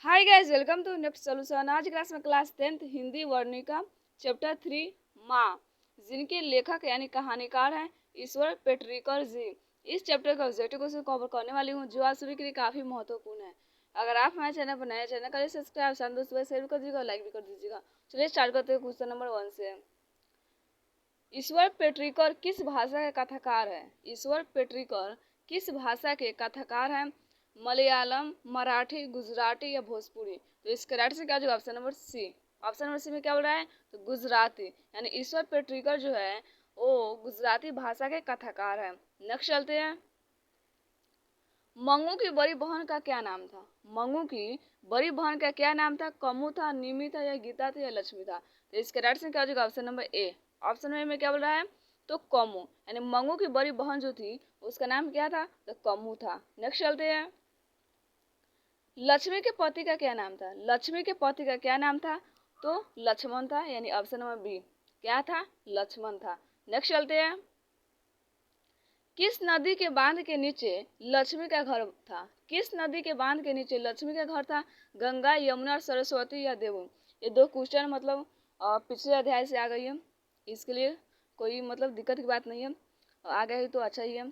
Hi guys, welcome to next solution. आज class में class 10th Hindi Varnika chapter 3 माँ, जिनके लेखक यानी कहानीकार हैं ईश्वर पेटरिकर जी। इस चैप्टर का ऑब्जेक्टिव क्वेश्चन कवर करने वाली हूँ जो आप सभी के लिए काफी महत्वपूर्ण है। अगर आप हमारे चैनल पर नए चैनल करें सब्सक्राइब, साथ दोस्तों शेयर कर दीजिएगा, लाइक भी कर दीजिएगा। चलिए स्टार्ट करते हैं क्वेश्चन नंबर 1 से। ईश्वर पेटरिकर किस भाषा के कथाकार है? ईश्वर पेटरिकर किस भाषा के कथाकार हैं? मलयालम, मराठी, गुजराती या भोजपुरी? तो इसका राइट से क्या होगा? Option number C. Option number C में क्या बोल रहा है? तो गुजराती, यानी ईश्वर पेटरिकर जो है वो गुजराती भाषा के कथाकार है। नेक्स्ट चलते हैं। मंगू की बड़ी बहन का क्या नाम था? मंगू की बड़ी बहन का क्या नाम था? कमू था, निमी था या गीता था या लक्ष्मी था? तो इसका राइट से क्या हो जाएगा? Option number A. Option A में क्या बोल रहा है? तो कमू, यानी मंगू की बड़ी बहन जो थी उसका नाम क्या था? तो कमू था। नेक्स्ट चलते हैं। लक्ष्मी के पति का क्या नाम था? लक्ष्मी के पति का क्या नाम था? तो लक्ष्मण था, यानी ऑप्शन नंबर बी। क्या था? लक्ष्मण था। नेक्स्ट चलते हैं। किस नदी के बांध के नीचे लक्ष्मी का घर था? किस नदी के बांध के नीचे लक्ष्मी का घर था? गंगा, यमुना, सरस्वती या देवू? ये दो क्वेश्चन मतलब पिछले अध्याय से आ गई है, इसके लिए कोई मतलब दिक्कत की बात नहीं है, आ गई तो अच्छा ही है।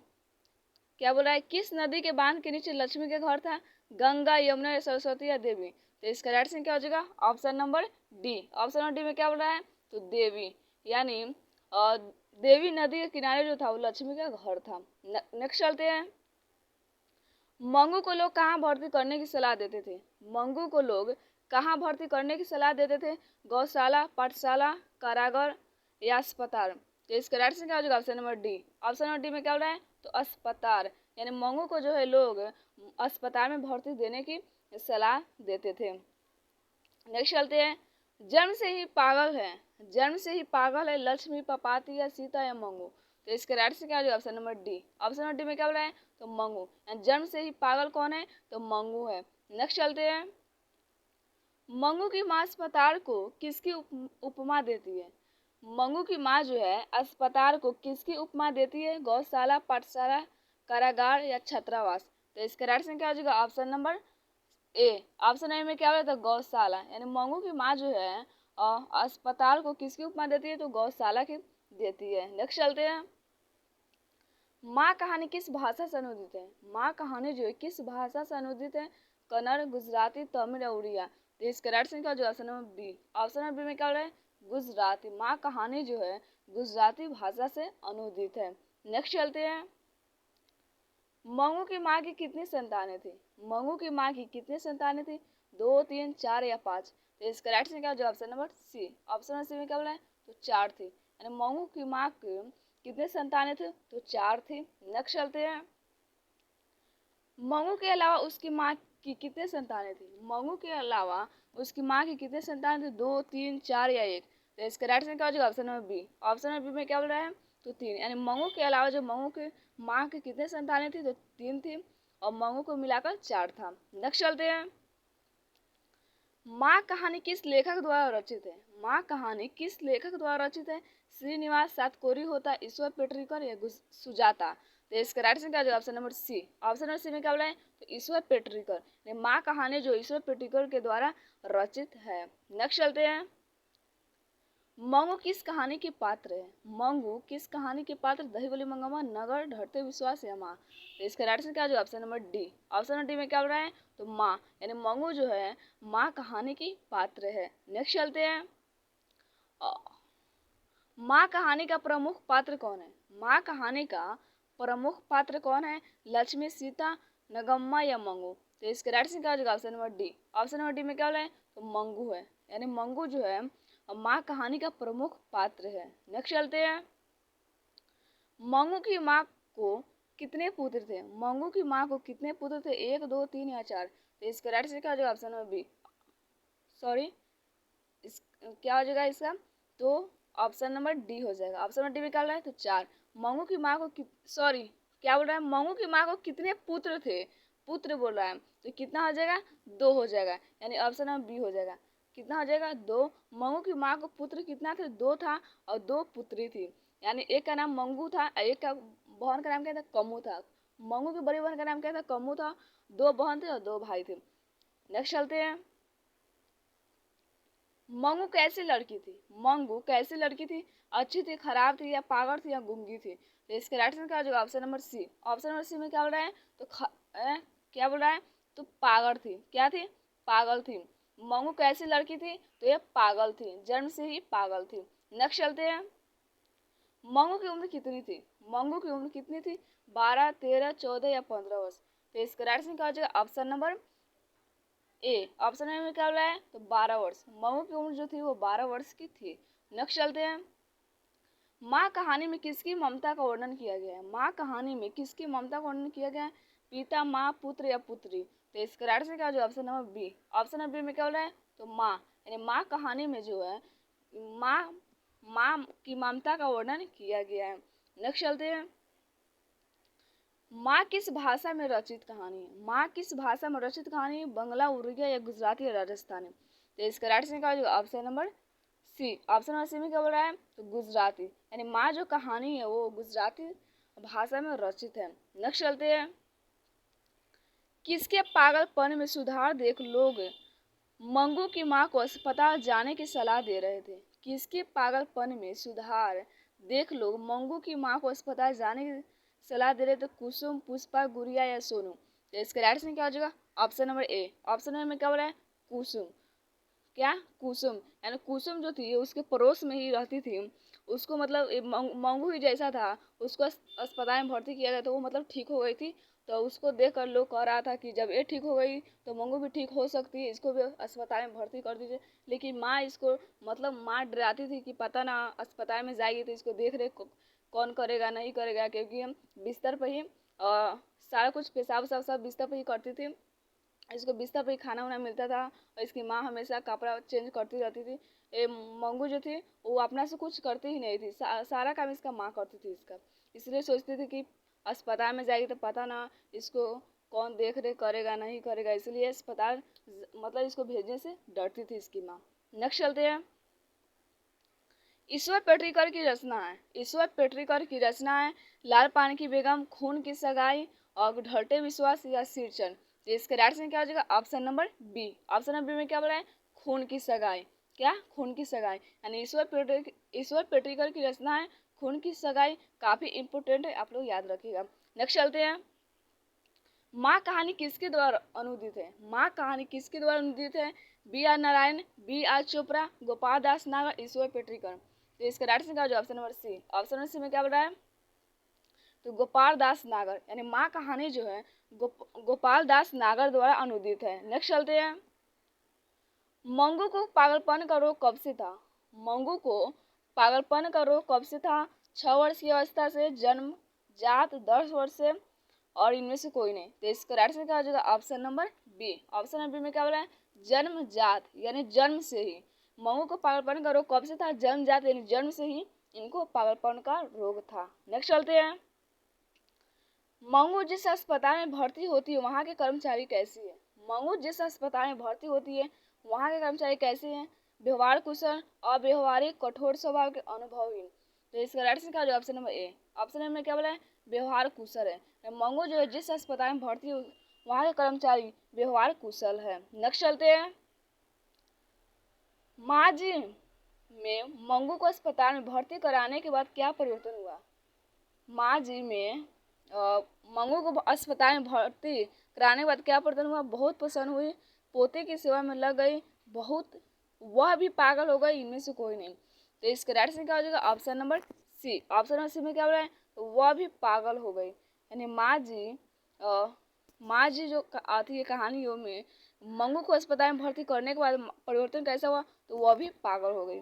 क्या बोल रहा है? किस नदी के बांध के नीचे लक्ष्मी का घर था? गंगा, यमुना, सरस्वती या देवी? तो इसका राइट से क्या हो जाएगा? Option number D. Option number D में क्या बोल रहा है? तो देवी, यानी देवी नदी के किनारे जो था वो लक्ष्मी का घर था। नेक्स्ट चलते हैं। मंगू को लोग कहाँ भर्ती करने की सलाह देते थे? मंगू को लोग कहाँ भर्ती करने की सलाह देते थे? गौशाला, पाठशाला, कारागार या अस्पताल? तो इसका राइट से क्या हो जाएगा? Option number D. Option number D में क्या हो रहा है? तो अस्पताल, यानी मंगू को जो है लोग अस्पताल में भर्ती देने की सलाह देते थे। नेक्स्ट चलते हैं। जन्म से ही पागल है, जन्म से ही पागल है लक्ष्मी, पपाती या सीता या मंगू? तो इसके राइट से क्या हो जाएगा? Option number D. Option number D में क्या बोल रहा है? तो मंगू, जन्म से ही पागल कौन है? तो मंगू है। नेक्स्ट चलते हैं। मंगू की माँ अस्पताल को किसकी उपमा देती है? मंगू की माँ जो है अस्पताल को किसकी उपमा देती है? गौशाला, पाठशाला, कारागार या छात्रावास? तो इसके राइट से क्या हो जाएगा? Option number A. Option A में क्या होता है? गौशाला, यानी मंगू की माँ जो है अस्पताल को किसकी उपमा देती है? तो गौशाला की देती है। नेक्स्ट चलते हैं। माँ कहानी किस भाषा से अनुदित है? माँ कहानी जो है किस भाषा से अनुदित है? कन्नड़, गुजराती, तमिल या उड़िया? तो इसका राइट से क्या जो option number B. Option number B में क्या हो रहा है? गुजराती। माँ कहानी जो है गुजराती भाषा से अनुदित है। नेक्स्ट चलते हैं। मंगू की माँ की कितनी संतानें थी? मंगू की माँ की कितनी संतानें थी? 2, 3, 4 या 5? तो इसका राइट से क्या जो option number C. Option number C में क्या बोला है? तो 4 थी, यानी मंगू की माँ के कितने संतानें थे? तो 4 थी। नेक्स्ट चलते हैं। मंगू के अलावा उसकी माँ की कितने संतानें थी? मंगू के अलावा उसकी माँ की कितने संतान थे? 2, 3, 4 या 1? तो इसका राइट से क्या हो जाएगा? Option number B. Option number B में क्या बोल रहा है? तो 3, यानी मंगू के अलावा जो मंगू के माँ के कितने संतानें थी? तो 3 थी, और मंगू को मिलाकर 4 था। नेक्स्ट चलते हैं। माँ कहानी किस लेखक द्वारा रचित है? माँ कहानी किस लेखक द्वारा रचित है? श्रीनिवास सातकोरी होता, ईश्वर पेटरिकर या सुजाता? तो इसका राइट से क्या होगा? Option number C. Option number C में क्या बोला है? तो ईश्वर पेटरिकर। माँ कहानी जो ईश्वर पेटरिकर के द्वारा रचित है। नेक्स्ट चलते हैं। मंगू किस कहानी के पात्र है? मंगू किस कहानी के पात्र? दही बली मंगम्मा, नगर, ढरते विश्वास या माँ? तो इसका राइट से क्या हो? Option number D. Option number D में क्या हो रहा है? तो माँ, यानी मंगू जो है माँ कहानी की पात्र है। नेक्स्ट चलते हैं। माँ कहानी का प्रमुख पात्र कौन है? माँ कहानी का प्रमुख पात्र कौन है? लक्ष्मी, सीता, नगम्मा या मंगू? तो इसके राइट से क्या हो जाएगा? Option number D. Option number D में क्या हो रहा है? तो मंगू है, यानी मंगू जो है माँ कहानी का प्रमुख पात्र है। नेक्स्ट चलते हैं। मंगू की माँ को कितने पुत्र थे? मंगू की माँ को कितने पुत्र थे? 1, 2, 3 या 4? तो इसका राइट से क्या हो जाएगा? Option number B. सॉरी, इस क्या हो जाएगा इसका? तो ऑप्शन नंबर डी हो जाएगा। ऑप्शन नंबर डी में क्या बोल रहा है? तो 4। मंगू की माँ को सॉरी, क्या बोल रहा है? मंगू की माँ को कितने पुत्र थे? पुत्र बोल रहा है, तो कितना हो जाएगा? 2 हो जाएगा, यानी ऑप्शन नंबर बी हो जाएगा। कितना हो जाएगा? 2। मंगू की माँ को पुत्र कितना थे? 2 था, और 2 पुत्री थी, यानी एक का नाम मंगू था, एक का बहन का नाम क्या था? कमू था। मंगू की बड़ी बहन का नाम क्या था? कमू था। 2 बहन थे और 2 भाई थे। नेक्स्ट चलते हैं। मंगू कैसी लड़की थी? मंगू कैसी लड़की थी? अच्छी थी, खराब थी, या पागल थी, या गूंगी थी? तो इसके राइट आंसर क्या हो जाएगा? Option number C. Option number C में क्या बोल रहा है? तो क्या बोल रहा है? तो पागल थी। क्या थी? पागल थी। मंगू कैसी लड़की थी? तो ये पागल थी, जन्म से ही पागल थी। नेक्स्ट चलते हैं। मंगू की उम्र कितनी थी? मंगू की उम्र कितनी थी? 12, 13, 14 या 15 वर्ष? तो इसका राइट आंसर क्या हो जाएगा? Option number A. Option A में क्या हो रहा है? तो 12 वर्ष। मंगू की उम्र जो थी वो 12 वर्ष की थी। नेक्स्ट चलते हैं। माँ कहानी में किसकी ममता का वर्णन किया गया है? माँ कहानी में किसकी ममता का वर्णन किया गया है? पिता, माँ, पुत्र या पुत्री? तो इसका राइट आंसर क्या हो जाएगा? Option number B. Option number B में क्या हो रहा है? तो माँ, यानी माँ कहानी में जो है माँ माँ की ममता का वर्णन किया गया है। नेक्स्ट चलते हैं। माँ किस भाषा में रचित कहानी है? माँ किस भाषा में रचित कहानी? बंगला, उड़िया या गुजराती या राजस्थानी? तो इसका राइट आंसर क्या हो जाएगा? Option number C. Option number C में क्या बोल रहा है? तो गुजराती, यानी माँ जो कहानी है वो गुजराती भाषा में रचित है। नेक्स्ट चलते हैं। किसके पागलपन में सुधार देख लोग मंगू की माँ को अस्पताल जाने की सलाह दे रहे थे? किसके पागलपन में सुधार देख लोग मंगू की माँ को अस्पताल जाने की सलाह दे रहे थे? कुसुम, पुष्पा, गुड़िया या सोनू? तो इसका राइट आंसर क्या हो जाएगा? Option number A. Option number में क्या हो रहा है? कुसुम। क्या? कुसुम, यानी कुसुम जो थी उसके पड़ोस में ही रहती थी। उसको मतलब मंगू ही जैसा था, उसको अस्पताल में भर्ती किया गया तो वो मतलब ठीक हो गई थी। तो उसको देख कर लोग कह रहा था कि जब ये ठीक हो गई तो मंगू भी ठीक हो सकती है, इसको भी अस्पताल में भर्ती कर दीजिए। लेकिन माँ इसको मतलब माँ डराती थी कि पता ना अस्पताल में जाएगी तो इसको देख रेख कौन करेगा नहीं करेगा, क्योंकि हम बिस्तर पर ही सारा कुछ पेशाब सब बिस्तर पर ही करती थी। इसको बिस्तर पर ही खाना वाना मिलता था और इसकी माँ हमेशा कपड़ा चेंज करती रहती थी। ये मंगू जो थी वो अपना से कुछ करती ही नहीं थी, सारा काम इसका माँ करती थी इसका। इसलिए सोचती थी कि अस्पताल में जाएगी तो पता ना इसको कौन देख रेख करेगा नहीं करेगा, इसलिए अस्पताल मतलब इसको भेजने से डरती थी इसकी माँ। नेक्स्ट चलते हैं। ईश्वर पेटरीकर की रचना है। ईश्वर पेटरीकर की रचना है लाल पानी की बेगम, खून की सगाई और ढलते विश्वास या सिरचन? तो इसका राइट आंसर क्या हो जाएगा? Option number B. Option number B में क्या बोला है? खून की सगाई। क्या? खून की सगाई, यानी ईश्वर पेटरीकर की रचना है खून की सगाई। काफी इंपोर्टेंट है, आप लोग याद रखिएगा। नेक्स्ट चलते हैं। माँ कहानी किसके द्वारा अनुदित है? माँ कहानी किसके द्वारा अनुदित है? B R Narayan, B R Chopra, Gopal Das Nagar, Ishwar पेटरीकर? तो इसका राइट आंसर क्या हो जाएगा? Option number C. Option number C में क्या बोल रहा है? तो गोपाल दास नागर, यानी माँ कहानी जो है गोपाल दास नागर द्वारा अनुदित है। नेक्स्ट चलते हैं। मंगू को पागलपन का रोग कब से था? मंगू को पागलपन का रोग कब से था? 6 वर्ष की अवस्था से, जन्म जात, 10 वर्ष से, और इनमें से कोई नहीं? तो इसका राइट आंसर क्या हो जाएगा? Option number B. Option number B में क्या बोला है? जन्म जात, यानी जन्म से ही। मंगू को पागलपन का रोग कब से था? जन्म जात, यानी जन्म से ही इनको पागलपन का रोग था। नेक्स्ट चलते हैं। मंगू जिस अस्पताल में भर्ती होती है वहाँ के कर्मचारी कैसी है? मंगू जिस अस्पताल में भर्ती होती है वहाँ के कर्मचारी कैसे हैं? व्यवहार कुशल, अव्यवहारिक, कठोर स्वभाव के, अनुभवहीन? तो इसका राइट आंसर क्या हो? Option number A. Option number में क्या बोला है? व्यवहार कुशल है। मंगू जो है जिस अस्पताल में भर्ती है वहाँ के कर्मचारी व्यवहार कुशल है। नेक्स्ट चलते हैं। माजी में मंगू को अस्पताल में भर्ती कराने के बाद क्या परिवर्तन हुआ? माजी में मंगू को अस्पताल में भर्ती कराने के बाद क्या परिवर्तन हुआ? बहुत प्रसन्न हुई, पोते की सेवा में लग गई, बहुत, वह भी पागल हो गई, इनमें से कोई नहीं? तो इसका राइट आंसर क्या हो जाएगा? Option number C. Option number C में क्या बोल रहा है? तो वह भी पागल हो गई, यानी माँ जी जो आती है कहानियों में मंगू को अस्पताल में भर्ती करने के बाद परिवर्तन कैसा हुआ? तो वह भी पागल हो गई।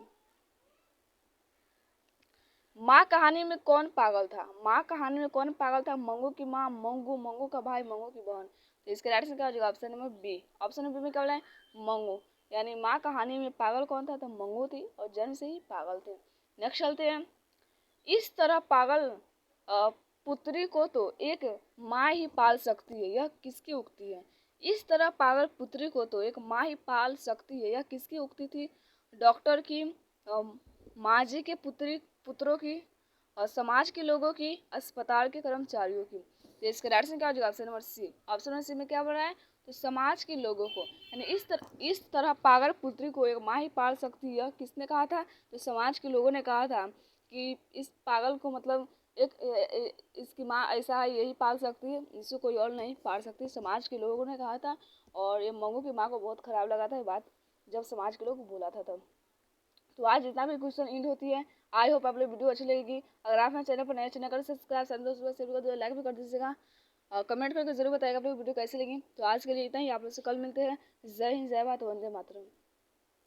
माँ कहानी में कौन पागल था? माँ कहानी में कौन पागल था? मंगू की माँ, मंगू, मंगू का भाई, मंगू की बहन? तो इसका राइट आंसर क्या हो जाएगा? Option number B. Option number B में क्या बोला है? मंगू, यानी माँ कहानी में पागल कौन था? तो मंगू थी और जन्म से ही पागल थे। नेक्स्ट चलते हैं। इस तरह पागल पुत्री को तो एक माँ ही पाल सकती है, यह किसकी उक्ति है? इस तरह पागल पुत्री को तो एक माँ ही पाल सकती है, यह किसकी उक्ति थी? डॉक्टर की, माँ जी के पुत्रों की, और समाज के लोगों की, अस्पताल के कर्मचारियों की? तो इसका राइट आंसर क्या हो जाएगा? Option number C. Option number C में क्या बोल रहा है? तो समाज के लोगों को, यानी इस तरह पागल पुत्री को एक माँ ही पाल सकती है। किसने कहा था? तो समाज के लोगों ने कहा था कि इस पागल को मतलब इसकी माँ ऐसा है, यही पाल सकती है, इसे कोई और नहीं पाल सकती, समाज के लोगों ने कहा था। और ये मंगू की माँ को बहुत खराब लगा था ये बात, जब समाज के लोग बोला था तब। तो आज जितना भी क्वेश्चन इंड होती है। आई होप आप लोग वीडियो अच्छी लगेगी। अगर आप मेरे चैनल पर नए, चैनल कर सब्सक्राइब, शेयर लाइक भी कर दीजिएगा और कमेंट करके जरूर बताएगा आप लोग वीडियो कैसी लगी। तो आज के लिए इतना ही, आप लोग से कल मिलते हैं। जय हिंद, जय भारत, वंदे मातरम।